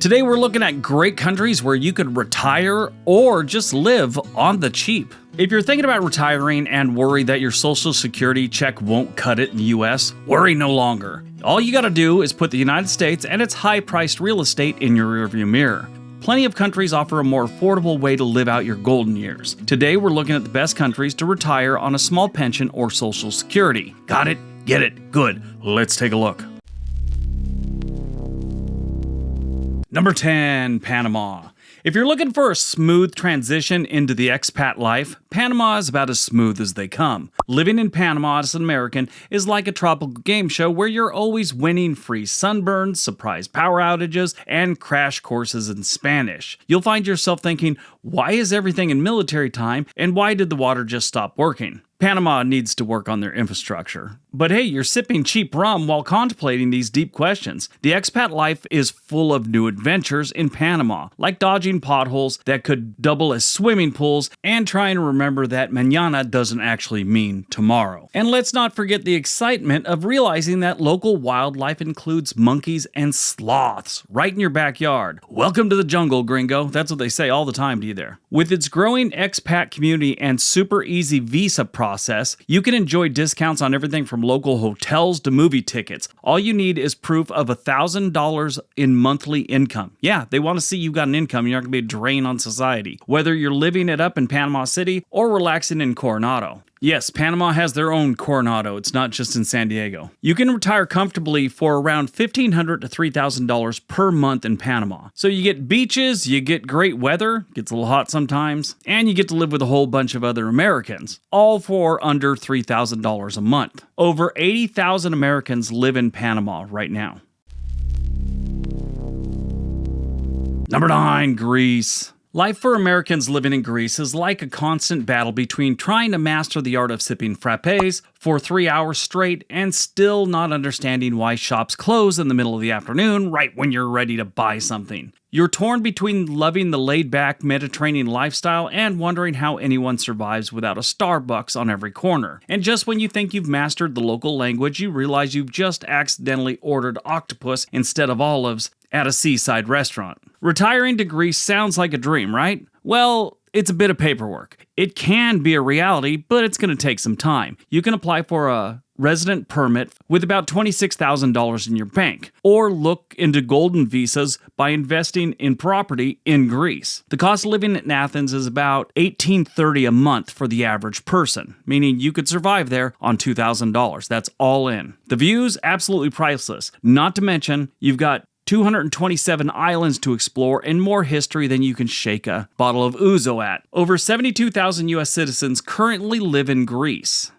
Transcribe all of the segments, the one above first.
Today we're looking at great countries where you could retire or just live on the cheap. If you're thinking about retiring and worry that your Social Security check won't cut it in the US, worry no longer. All you gotta do is put the United States and its high-priced real estate in your rearview mirror. Plenty of countries offer a more affordable way to live out your golden years. Today we're looking at the best countries to retire on a small pension or Social Security. Got it? Get it? Good. Let's take a look. Number 10, Panama. If you're looking for a smooth transition into the expat life, Panama is about as smooth as they come. Living in Panama as an American is like a tropical game show where you're always winning free sunburns, surprise power outages, and crash courses in Spanish. You'll find yourself thinking, why is everything in military time, and why did the water just stop working? Panama needs to work on their infrastructure. But hey, you're sipping cheap rum while contemplating these deep questions. The expat life is full of new adventures in Panama, like dodging potholes that could double as swimming pools and trying to remember that mañana doesn't actually mean tomorrow. And let's not forget the excitement of realizing that local wildlife includes monkeys and sloths right in your backyard. Welcome to the jungle, gringo. That's what they say all the time to you there. With its growing expat community and super easy visa process, you can enjoy discounts on everything from local hotels to movie tickets. All you need is proof of $1,000 in monthly income. Yeah, they want to see you got an income. You're not going to be a drain on society, whether you're living it up in Panama City or relaxing in Coronado. Yes, Panama has their own Coronado. It's not just in San Diego. You can retire comfortably for around $1,500 to $3,000 per month in Panama. So you get beaches, you get great weather, gets a little hot sometimes, and you get to live with a whole bunch of other Americans, all for under $3,000 a month. Over 80,000 Americans live in Panama right now. Number 9, Greece. Life for Americans living in Greece is like a constant battle between trying to master the art of sipping frappes for 3 hours straight and still not understanding why shops close in the middle of the afternoon right when you're ready to buy something. You're torn between loving the laid-back Mediterranean lifestyle and wondering how anyone survives without a Starbucks on every corner. And just when you think you've mastered the local language, you realize you've just accidentally ordered octopus instead of olives at a seaside restaurant. Retiring to Greece sounds like a dream, right? Well, it's a bit of paperwork. It can be a reality, but it's going to take some time. You can apply for a resident permit with about $26,000 in your bank, or look into golden visas by investing in property in Greece. The cost of living in Athens is about $1,830 a month for the average person, meaning you could survive there on $2,000. That's all in. The views, absolutely priceless. Not to mention, you've got 227 islands to explore and more history than you can shake a bottle of ouzo at. Over 72,000 US citizens currently live in Greece.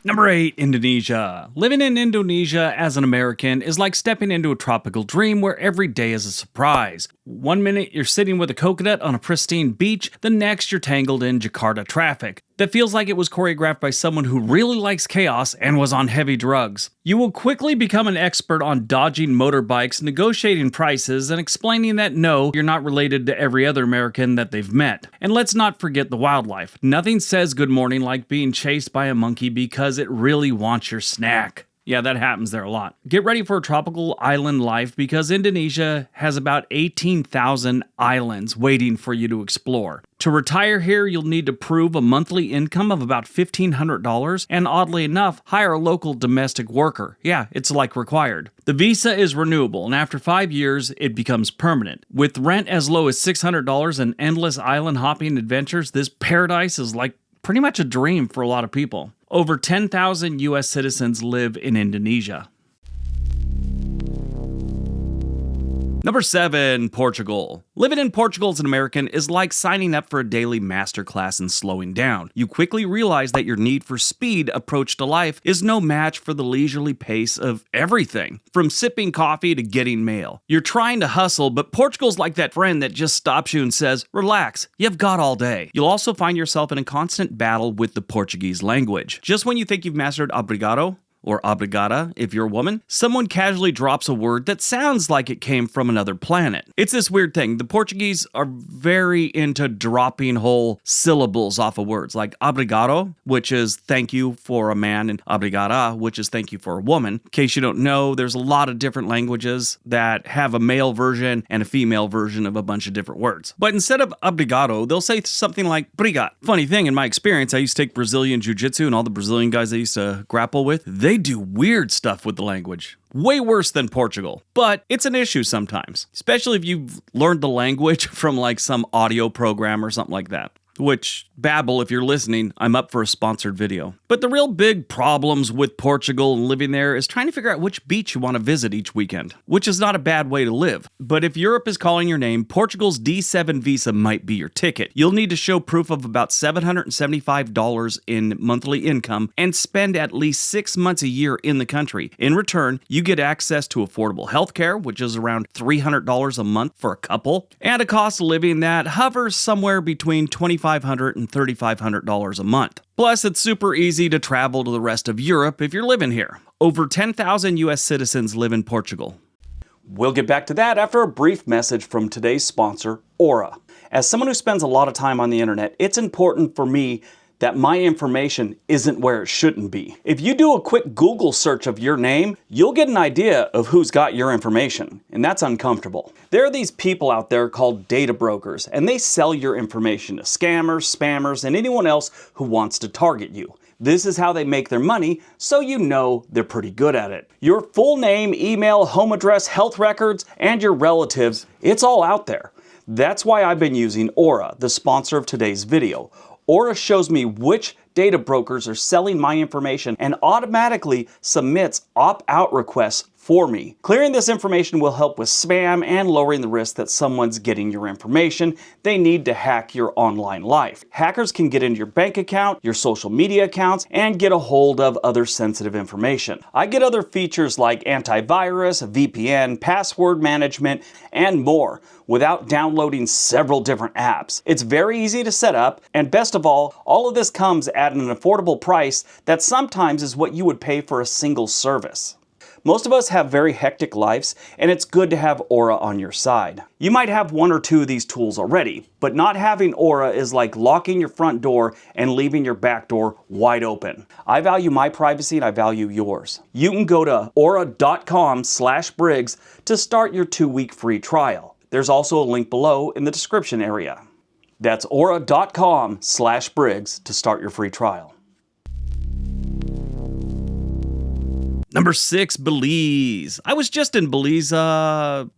Number 8, Indonesia. Living in Indonesia as an American is like stepping into a tropical dream where every day is a surprise. One minute you're sitting with a coconut on a pristine beach, the next you're tangled in Jakarta traffic. That feels like it was choreographed by someone who really likes chaos and was on heavy drugs. You will quickly become an expert on dodging motorbikes, negotiating prices, and explaining that no, you're not related to every other American that they've met. And let's not forget the wildlife. Nothing says good morning like being chased by a monkey because it really wants your snack. Yeah, that happens there a lot. Get ready for a tropical island life because Indonesia has about 18,000 islands waiting for you to explore. To retire here, you'll need to prove a monthly income of about $1,500 and, oddly enough, hire a local domestic worker. Yeah, it's like required. The visa is renewable, and after 5 years, it becomes permanent. With rent as low as $600 and endless island hopping adventures, this paradise is like pretty much a dream for a lot of people. Over 10,000 US citizens live in Indonesia. Number 7, Portugal. Living in Portugal as an American is like signing up for a daily masterclass in slowing down. You quickly realize that your need for speed approach to life is no match for the leisurely pace of everything, from sipping coffee to getting mail. You're trying to hustle, but Portugal's like that friend that just stops you and says, relax, you've got all day. You'll also find yourself in a constant battle with the Portuguese language. Just when you think you've mastered obrigado, or obrigada if you're a woman, someone casually drops a word that sounds like it came from another planet. It's this weird thing. The Portuguese are very into dropping whole syllables off of words, like obrigado, which is thank you for a man, and obrigada, which is thank you for a woman. In case you don't know, there's a lot of different languages that have a male version and a female version of a bunch of different words. But instead of obrigado, they'll say something like brigat. Funny thing, in my experience, I used to take Brazilian jiu-jitsu, and all the Brazilian guys I used to grapple with, they do weird stuff with the language. Way worse than Portugal. But it's an issue sometimes, especially if you've learned the language from like some audio program or something like that. Which, Babbel, if you're listening, I'm up for a sponsored video. But the real big problems with Portugal and living there is trying to figure out which beach you want to visit each weekend, which is not a bad way to live. But if Europe is calling your name, Portugal's D7 visa might be your ticket. You'll need to show proof of about $775 in monthly income and spend at least 6 months a year in the country. In return, you get access to affordable healthcare, which is around $300 a month for a couple, and a cost of living that hovers somewhere between $2,500 and $3,500 a month. Plus, it's super easy to travel to the rest of Europe if you're living here. Over 10,000 U.S. citizens live in Portugal. We'll get back to that after a brief message from today's sponsor, Aura. As someone who spends a lot of time on the internet, it's important for me that my information isn't where it shouldn't be. If you do a quick Google search of your name, you'll get an idea of who's got your information, and that's uncomfortable. There are these people out there called data brokers, and they sell your information to scammers, spammers, and anyone else who wants to target you. This is how they make their money, so you know they're pretty good at it. Your full name, email, home address, health records, and your relatives, it's all out there. That's why I've been using Aura, the sponsor of today's video. Aura shows me which data brokers are selling my information and automatically submits opt-out requests for me. Clearing this information will help with spam and lowering the risk that someone's getting your information they need to hack your online life. Hackers can get into your bank account, your social media accounts, and get a hold of other sensitive information. I get other features like antivirus, VPN, password management, and more without downloading several different apps. It's very easy to set up, and best of all of this comes at an affordable price that sometimes is what you would pay for a single service. Most of us have very hectic lives, and it's good to have Aura on your side. You might have one or two of these tools already, but not having Aura is like locking your front door and leaving your back door wide open. I value my privacy and I value yours. You can go to aura.com/Briggs to start your 2-week free trial. There's also a link below in the description area. That's aura.com/Briggs to start your free trial. Number 6, Belize. I was just in Belize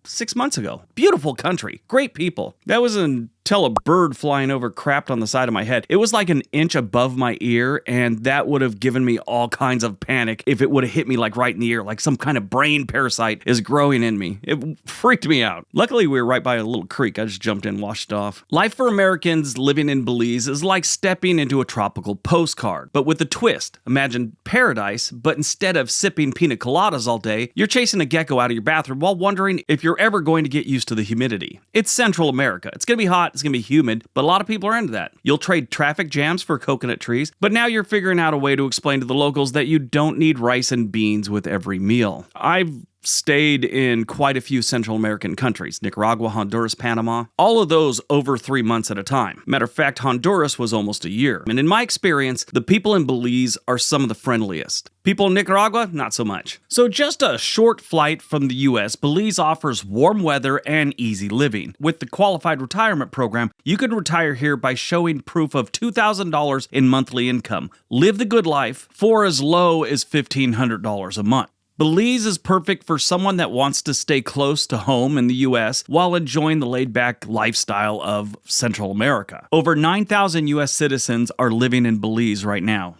6 months ago. Beautiful country, great people. That was until a bird flying over crapped on the side of my head. It was like an inch above my ear, and that would have given me all kinds of panic if it would have hit me like right in the ear, like some kind of brain parasite is growing in me. It freaked me out. Luckily, we were right by a little creek. I just jumped in, washed it off. Life for Americans living in Belize is like stepping into a tropical postcard, but with a twist. Imagine paradise, but instead of sipping pina coladas all day, you're chasing a gecko out of your bathroom while wondering if you're ever going to get used to the humidity. It's Central America. It's going to be hot. It's going to be humid, but a lot of people are into that. You'll trade traffic jams for coconut trees, but now you're figuring out a way to explain to the locals that you don't need rice and beans with every meal. I've stayed in quite a few Central American countries, Nicaragua, Honduras, Panama, all of those over 3 months at a time. Matter of fact, Honduras was almost a year. And in my experience, the people in Belize are some of the friendliest. People in Nicaragua, not so much. So just a short flight from the US, Belize offers warm weather and easy living. With the qualified retirement program, you can retire here by showing proof of $2,000 in monthly income. Live the good life for as low as $1,500 a month. Belize is perfect for someone that wants to stay close to home in the US while enjoying the laid-back lifestyle of Central America. Over 9,000 US citizens are living in Belize right now.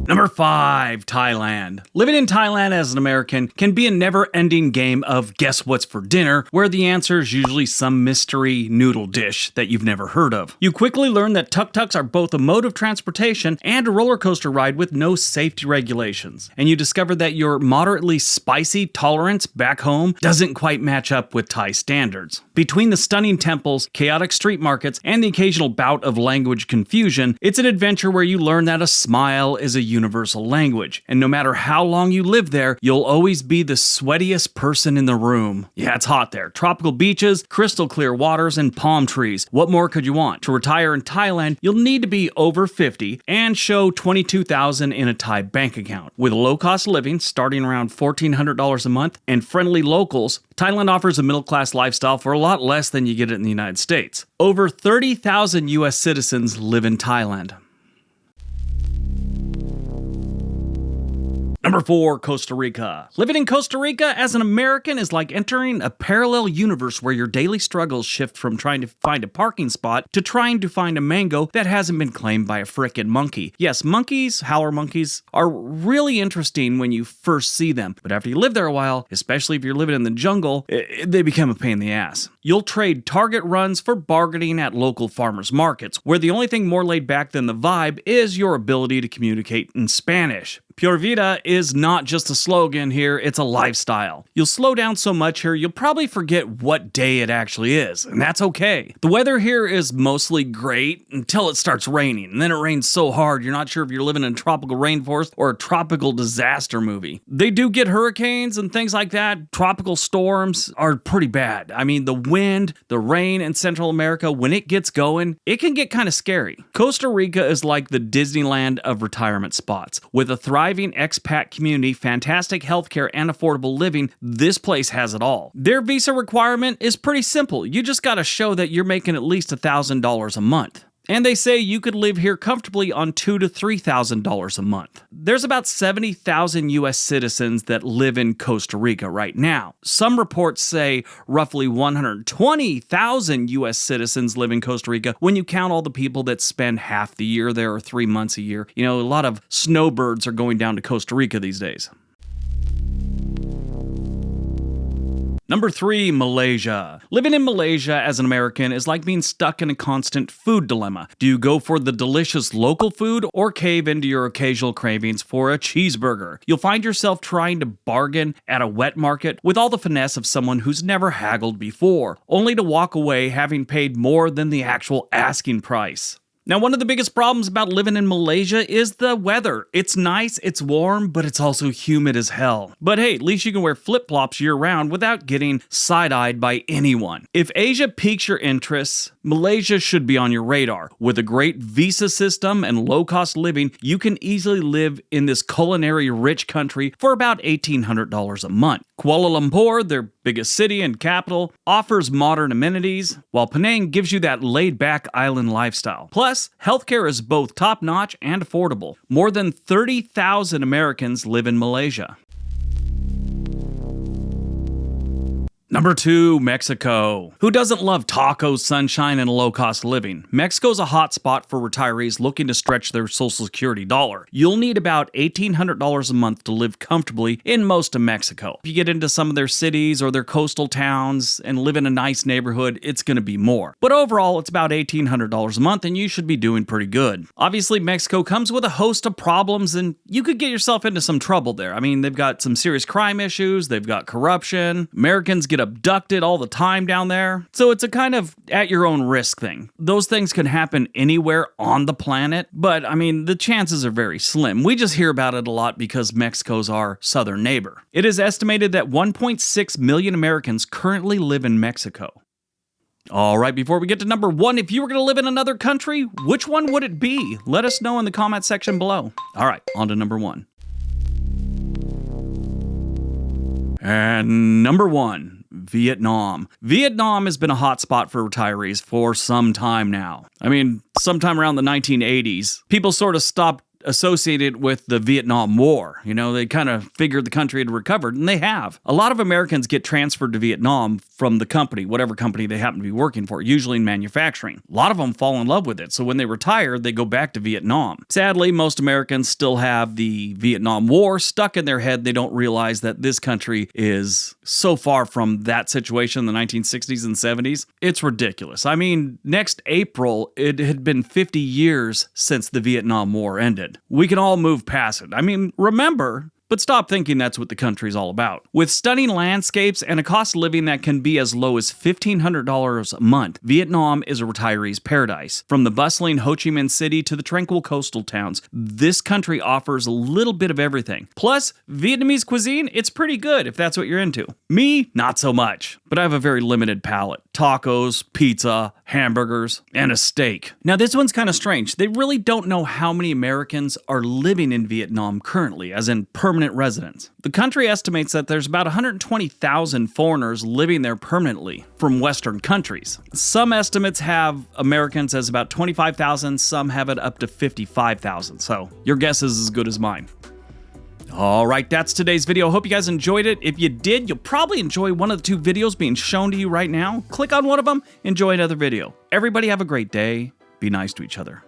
Number 5, Thailand. Living in Thailand as an American can be a never-ending game of guess what's for dinner, where the answer is usually some mystery noodle dish that you've never heard of. You quickly learn that tuk-tuks are both a mode of transportation and a roller coaster ride with no safety regulations. And you discover that your moderately spicy tolerance back home doesn't quite match up with Thai standards. Between the stunning temples, chaotic street markets, and the occasional bout of language confusion, it's an adventure where you learn that a smile is a universal language, and no matter how long you live there, you'll always be the sweatiest person in the room. Yeah, it's hot there. Tropical beaches, crystal clear waters, and palm trees. What more could you want? To retire in Thailand, you'll need to be over 50 and show $22,000 in a Thai bank account. With low-cost living starting around $1,400 a month and friendly locals, Thailand offers a middle-class lifestyle for a lot less than you get in the United States. Over 30,000 U.S. citizens live in Thailand. Number 4, Costa Rica. Living in Costa Rica as an American is like entering a parallel universe where your daily struggles shift from trying to find a parking spot to trying to find a mango that hasn't been claimed by a frickin' monkey. Yes, monkeys, howler monkeys, are really interesting when you first see them, but after you live there a while, especially if you're living in the jungle, they become a pain in the ass. You'll trade Target runs for bargaining at local farmers markets, where the only thing more laid back than the vibe is your ability to communicate in Spanish. Pure Vida is not just a slogan here, it's a lifestyle. You'll slow down so much here, you'll probably forget what day it actually is, and that's okay. The weather here is mostly great until it starts raining, and then it rains so hard you're not sure if you're living in a tropical rainforest or a tropical disaster movie. They do get hurricanes and things like that. Tropical storms are pretty bad. I mean, the wind, the rain in Central America, when it gets going, it can get kind of scary. Costa Rica is like the Disneyland of retirement spots. With a thriving expat community, fantastic healthcare, and affordable living, this place has it all. Their visa requirement is pretty simple. You just gotta show that you're making at least $1,000 a month. And they say you could live here comfortably on $2,000 to $3,000 a month. There's about 70,000 U.S. citizens that live in Costa Rica right now. Some reports say roughly 120,000 U.S. citizens live in Costa Rica when you count all the people that spend half the year there or 3 months a year. You know, a lot of snowbirds are going down to Costa Rica these days. Number 3, Malaysia. Living in Malaysia as an American is like being stuck in a constant food dilemma. Do you go for the delicious local food or cave into your occasional cravings for a cheeseburger? You'll find yourself trying to bargain at a wet market with all the finesse of someone who's never haggled before, only to walk away having paid more than the actual asking price. Now, one of the biggest problems about living in Malaysia is the weather. It's nice, it's warm, but it's also humid as hell. But hey, at least you can wear flip-flops year-round without getting side-eyed by anyone. If Asia piques your interests, Malaysia should be on your radar. With a great visa system and low-cost living, you can easily live in this culinary-rich country for about $1,800 a month. Kuala Lumpur, their biggest city and capital, offers modern amenities, while Penang gives you that laid-back island lifestyle. Plus, healthcare is both top-notch and affordable. More than 30,000 Americans live in Malaysia. Number 2, Mexico. Who doesn't love tacos, sunshine, and low-cost living? Mexico's a hot spot for retirees looking to stretch their Social Security dollar. You'll need about $1,800 a month to live comfortably in most of Mexico. If you get into some of their cities or their coastal towns and live in a nice neighborhood, it's going to be more. But overall, it's about $1,800 a month, and you should be doing pretty good. Obviously, Mexico comes with a host of problems, and you could get yourself into some trouble there. I mean, they've got some serious crime issues, they've got corruption, Americans get abducted all the time down there. So it's a kind of at your own risk thing. Those things can happen anywhere on the planet, but I mean, the chances are very slim. We just hear about it a lot because Mexico's our southern neighbor. It is estimated that 1.6 million Americans currently live in Mexico. All right, before we get to number 1, if you were going to live in another country, which one would it be? Let us know in the comment section below. All right, on to number 1. And number 1. Vietnam. Vietnam has been a hot spot for retirees for some time now. I mean, sometime around the 1980s, people sort of stopped associated with the Vietnam War. You know, they kind of figured the country had recovered, and they have. A lot of Americans get transferred to Vietnam from the company, whatever company they happen to be working for, usually in manufacturing. A lot of them fall in love with it, so when they retire, they go back to Vietnam. Sadly, most Americans still have the Vietnam War stuck in their head. They don't realize that this country is so far from that situation in the 1960s and 70s. It's ridiculous. I mean, next April, it had been 50 years since the Vietnam War ended. We can all move past it. I mean, remember, but stop thinking that's what the country's all about. With stunning landscapes and a cost of living that can be as low as $1,500 a month, Vietnam is a retiree's paradise. From the bustling Ho Chi Minh City to the tranquil coastal towns, this country offers a little bit of everything. Plus, Vietnamese cuisine, it's pretty good if that's what you're into. Me, not so much, but I have a very limited palate. Tacos, pizza, hamburgers, and a steak. Now this one's kind of strange. They really don't know how many Americans are living in Vietnam currently, as in permanent residents. The country estimates that there's about 120,000 foreigners living there permanently from Western countries. Some estimates have Americans as about 25,000, some have it up to 55,000, so your guess is as good as mine. Alright, that's today's video. Hope you guys enjoyed it. If you did, you'll probably enjoy one of the 2 videos being shown to you right now. Click on one of them, enjoy another video. Everybody have a great day. Be nice to each other.